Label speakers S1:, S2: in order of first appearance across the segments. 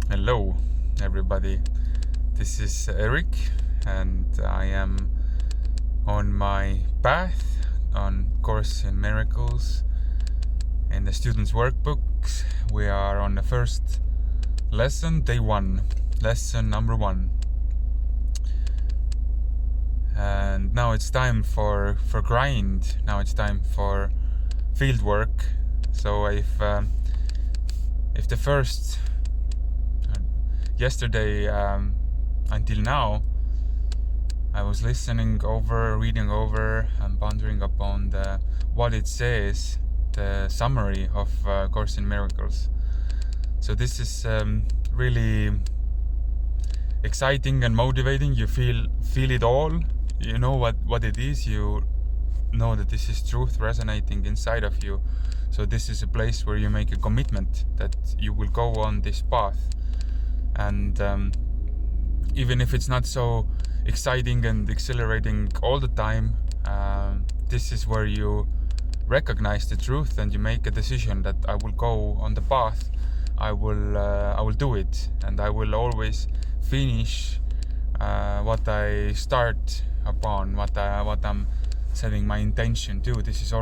S1: Hello, everybody. This is Erik, and I am on my path on Course in Miracles in the students' workbooks. We are on the first lesson, day 1, lesson number 1. And now it's time for grind. Now it's time for field work. So if the first yesterday until now I was listening over, reading over, and pondering upon what it says, the summary of Course in Miracles. So this is really exciting and motivating. You feel it all. You know what it is. You know that this is truth resonating inside of you. So this is a place where you make a commitment that you will go on this path. And even if it's not so exciting and exhilarating all the time, this is where you recognize the truth and you make a decision that I will go on the path. I will do it, and I will always finish what I start upon, what I'm setting my intention to. This is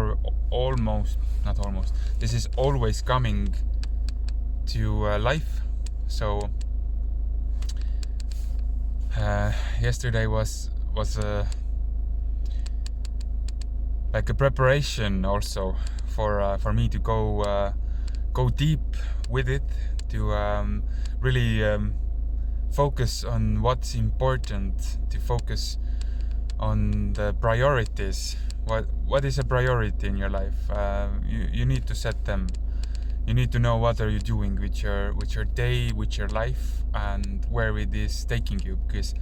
S1: this is always coming to life. So yesterday was like a preparation also for me to go deep with it, to really focus on what's important, to focus on the priorities. What is a priority in your life? You need to set them. You need to know what are you doing with your day, with your life, and where it is taking you. Because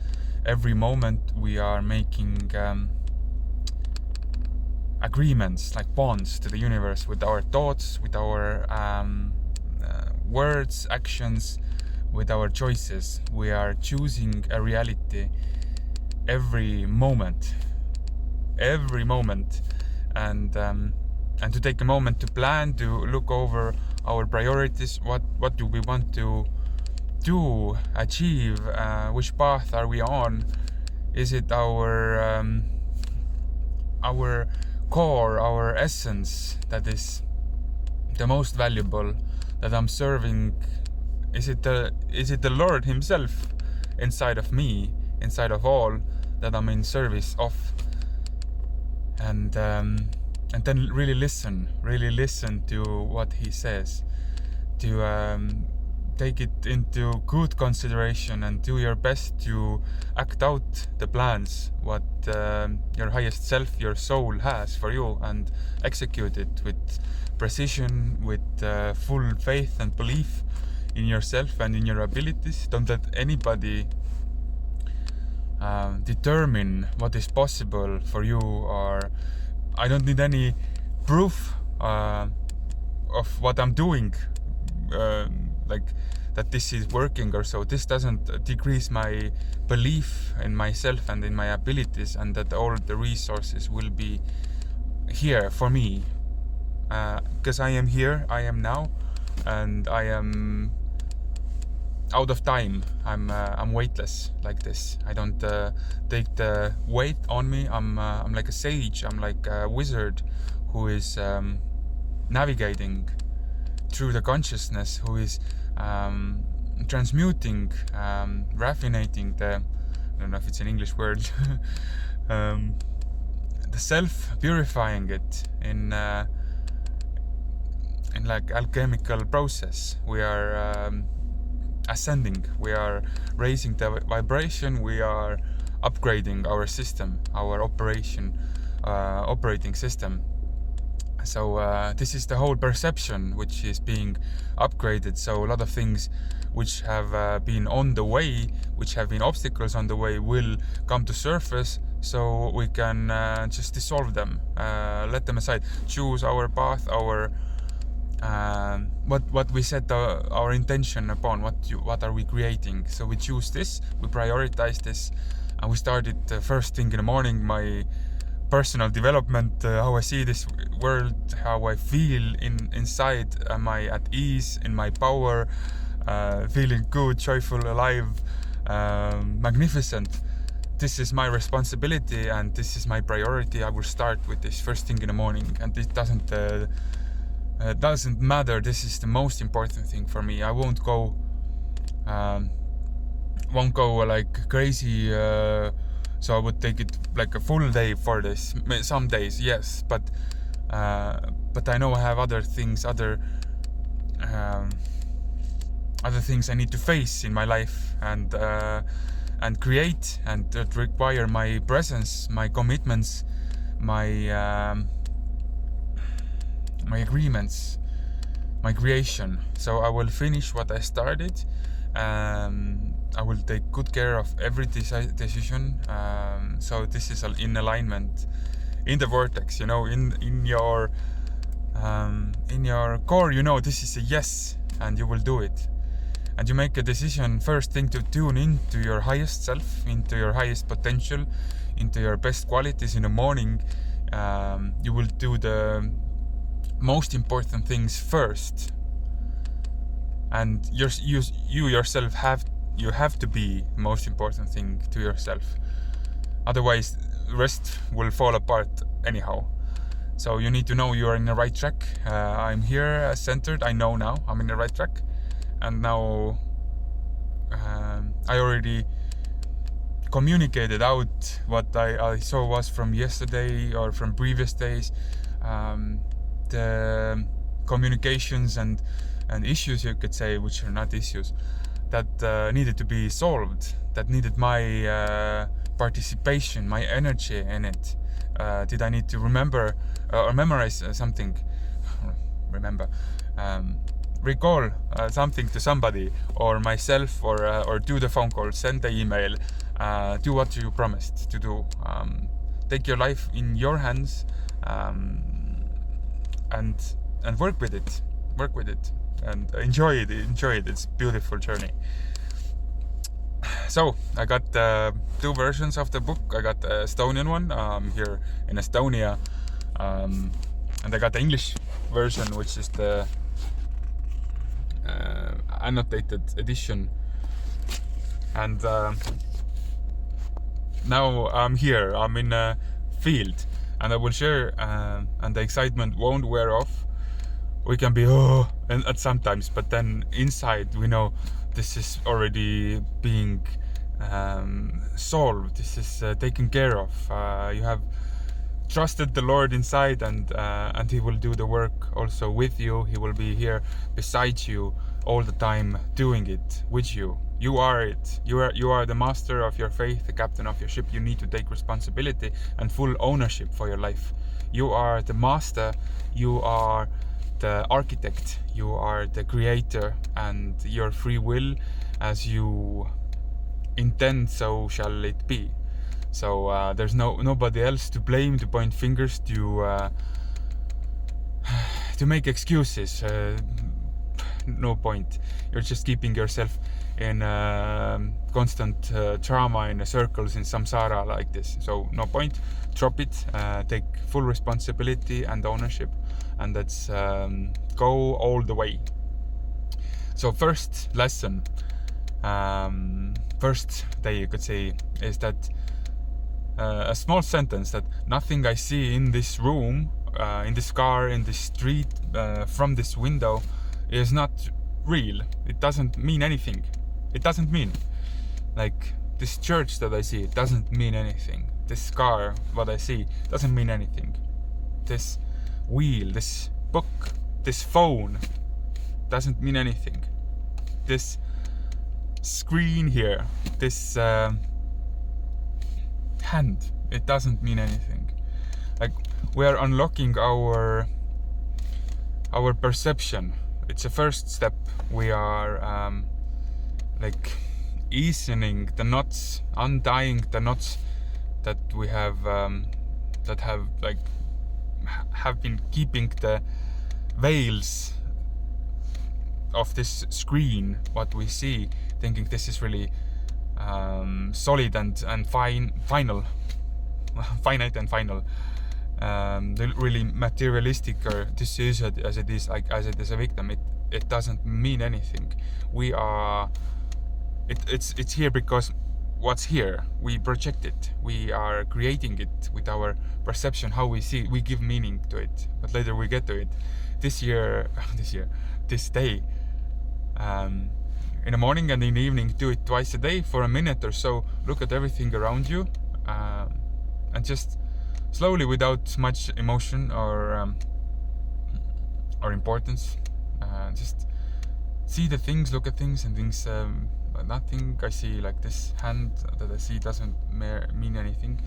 S1: every moment we are making agreements, like bonds to the universe, with our thoughts, with our words, actions, with our choices. We are choosing a reality every moment, and to take a moment to plan, to look over our priorities. What do we want to do, achieve? Which path are we on? Is it our core, our essence that is the most valuable, that I'm serving? Is it the Lord Himself inside of me, inside of all, that I'm in service of? And then really listen to what He says, to take it into good consideration and do your best to act out the plans, what your highest self, your soul has for you, and execute it with precision, with full faith and belief in yourself and in your abilities. Don't let anybody determine what is possible for you, or I don't need any proof of what I'm doing, like that this is working or so. This doesn't decrease my belief in myself and in my abilities, and that all the resources will be here for me, because I am here, I am now, and I am out of time. I'm weightless like this. I don't take the weight on me. I'm like a sage. I'm like a wizard who is navigating through the consciousness, who is transmuting, raffinating the, I don't know if it's an English word, the self, purifying it in like alchemical process. We are ascending, we are raising the vibration, we are upgrading our system, our operating system. So this is the whole perception which is being upgraded. So a lot of things which have been on the way, which have been obstacles on the way, will come to surface, so we can just dissolve them, let them aside, choose our path, our what we set our intention upon. What are we creating? So we choose this, we prioritize this, and we started first thing in the morning my personal development, how I see this world, how I feel inside. Am I at ease, in my power? feeling good, joyful, alive, magnificent. This is my responsibility and this is my priority. I will start with this first thing in the morning, and it doesn't matter. This is the most important thing for me. I won't go like crazy, so I would take it like a full day for this. Some days, yes, but I know I have other things I need to face in my life and create, and that require my presence, my commitments, my agreements, my creation. So I will finish what I started. I will take good care of every decision. So this is in alignment, in the vortex, in your core, this is a yes, and you will do it. And you make a decision, first thing, to tune into your highest self, into your highest potential, into your best qualities in the morning. You will do the most important things first. And you yourself have to be the most important thing to yourself. Otherwise, the rest will fall apart anyhow. So you need to know you are in the right track. I'm here centered. I know now I'm in the right track. And now I already communicated out what I saw was from yesterday or from previous days. The communications and issues, you could say, which are not issues, that needed to be solved, that needed my participation, my energy in it. Did I need to remember or memorize something? Recall something to somebody or myself, or do the phone call, send the email, do what you promised to do. Take your life in your hands, and work with it and enjoy it. It's a beautiful journey. So I got two versions of the book. I got the Estonian one here in Estonia, and I got the English version, which is the annotated edition. And now I'm here, I'm in a field, and I will share, and the excitement won't wear off. We can be and at sometimes, but then inside we know this is already being solved. This is taken care of. You have trusted the Lord inside, and He will do the work also with you. He will be here beside you all the time, doing it with you. You are it. You are the master of your faith, the captain of your ship. You need to take responsibility and full ownership for your life. You are the master. You are the architect. You are the creator, and your free will, as you intend, so shall it be. So there's nobody else to blame, to point fingers, to make excuses. No point. You're just keeping yourself in constant trauma, in circles, in samsara like this. So no point. Drop it. Take full responsibility and ownership, and let's go all the way. So first lesson, first day, you could say, is that a small sentence, that nothing I see in this room, in this car, in this street, from this window, is not real. It doesn't mean anything. It doesn't mean, like, this church that I see, it doesn't mean anything. This car, what I see, doesn't mean anything. This wheel, this book, this phone, doesn't mean anything. This screen here, this hand, it doesn't mean anything. Like, we are unlocking our perception. It's a first step. We are like easing the knots, untying the knots that we have have been keeping the veils of this screen, what we see, thinking this is really solid and finite and final. the really materialistic or decision as it is, like as it is a victim, it doesn't mean anything. We are it's here because what's here, we project it, we are creating it with our perception, how we see it, we give meaning to it, but later we get to it. This day, in the morning and in the evening, do it twice a day for a minute or so. Look at everything around you, and just slowly, without much emotion or importance, just see the things, look at things, and things. Nothing I see, like this hand that I see doesn't mean anything.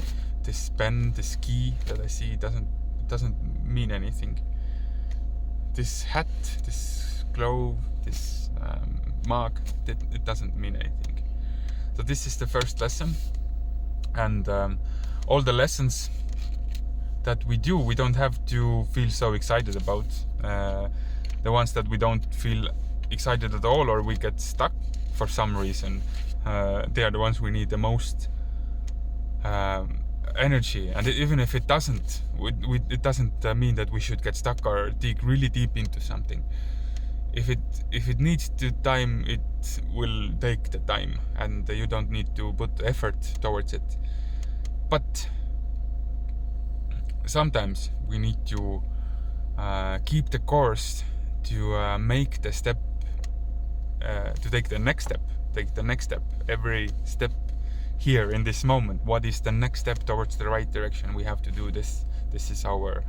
S1: This pen, this key that I see doesn't mean anything. This hat, this glove, this mug, it doesn't mean anything. So this is the first lesson, and all the lessons that we do, we don't have to feel so excited about. The ones that we don't feel excited at all, or we get stuck for some reason, they are the ones we need the most energy. And even if it doesn't, it doesn't mean that we should get stuck or dig really deep into something. If it needs the time, it will take the time, and you don't need to put effort towards it. But sometimes we need to keep the course to make the step, to take the next step. Every step here in this moment, what is the next step towards the right direction? We have to do this. This is our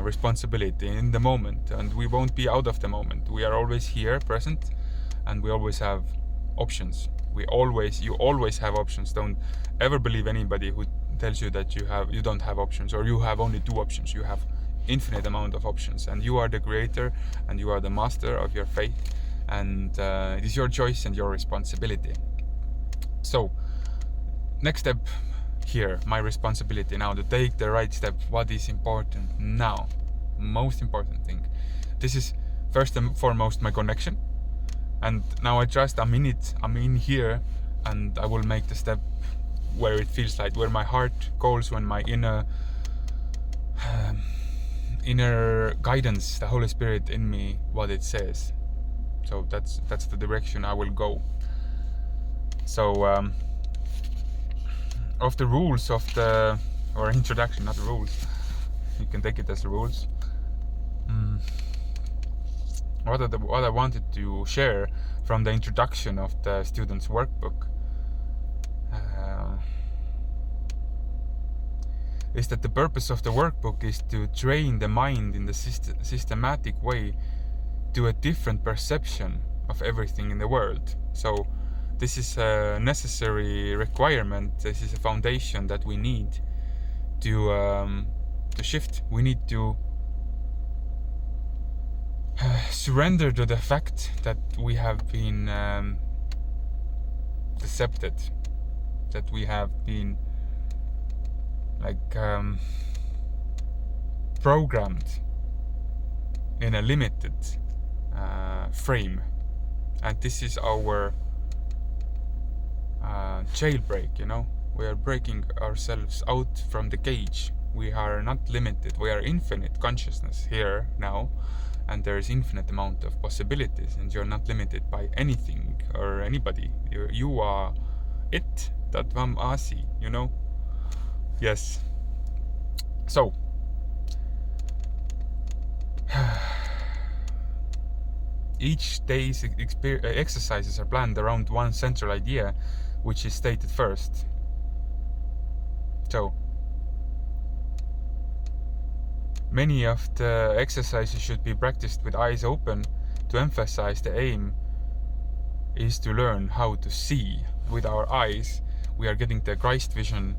S1: responsibility in the moment, and we won't be out of the moment. We are always here, present, and we always have options. You always have options. Don't ever believe anybody who tells you that you don't have options, or you have only 2 options. You have infinite amount of options, and you are the creator, and you are the master of your fate, and it is your choice and your responsibility. So next step here, my responsibility now to take the right step. What is important now? Most important thing. This is first and foremost my connection, and now I trust I'm in it. I'm in here, and I will make the step where it feels like, where my heart calls, when my inner guidance, the Holy Spirit in me, what it says. So that's the direction I will go. So of the rules of the, or introduction, not the rules, you can take it as the rules. What I wanted to share from the introduction of the student's workbook is that the purpose of the workbook is to train the mind in the systematic way to a different perception of everything in the world. So this is a necessary requirement. This is a foundation that we need to shift. We need to surrender to the fact that we have been decepted, that we have been programmed in a limited frame, and this is our jailbreak. We are breaking ourselves out from the cage. We are not limited, we are infinite consciousness here now, and there is infinite amount of possibilities, and you're not limited by anything or anybody. You are it, Tatvam Asi, Yes. So each day's exercises are planned around one central idea, which is stated first. So many of the exercises should be practiced with eyes open to emphasize the aim is to learn how to see with our eyes. We are getting the Christ vision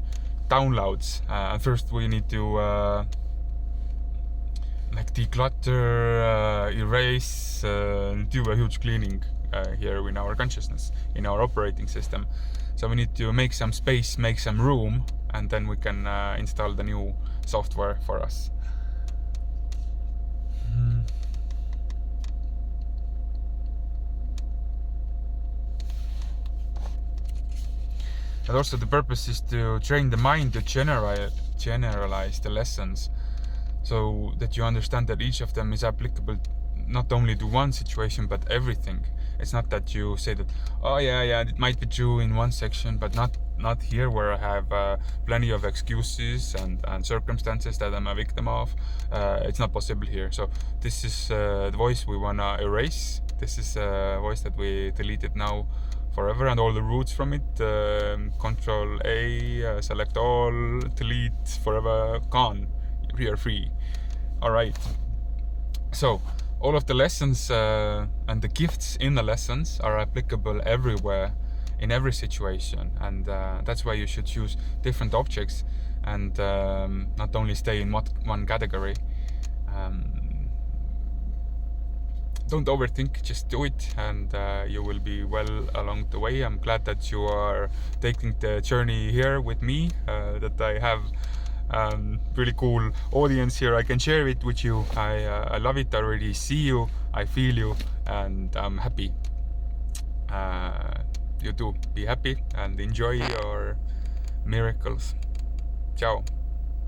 S1: downloads, and first we need to declutter, erase, do a huge cleaning here in our consciousness, in our operating system. So we need to make some space, make some room, and then we can install the new software for us. And also the purpose is to train the mind to generalize the lessons so that you understand that each of them is applicable not only to one situation but everything. It's not that you say that, oh yeah, it might be true in one section, but not here, where I have plenty of excuses and circumstances that I'm a victim of. It's not possible here. So this is the voice we wanna erase. This is a voice that we deleted now forever, and all the roots from it, Control A, select all, delete, forever, gone. We are free. All right. So all of the lessons and the gifts in the lessons are applicable everywhere, in every situation, and that's why you should choose different objects and not only stay in one category. Don't overthink, just do it, and you will be well along the way. I'm glad that you are taking the journey here with me, that I have really cool audience here. I can share it with you. I love it. I already see you, I feel you, and I'm happy. You too, be happy and enjoy your miracles. Ciao.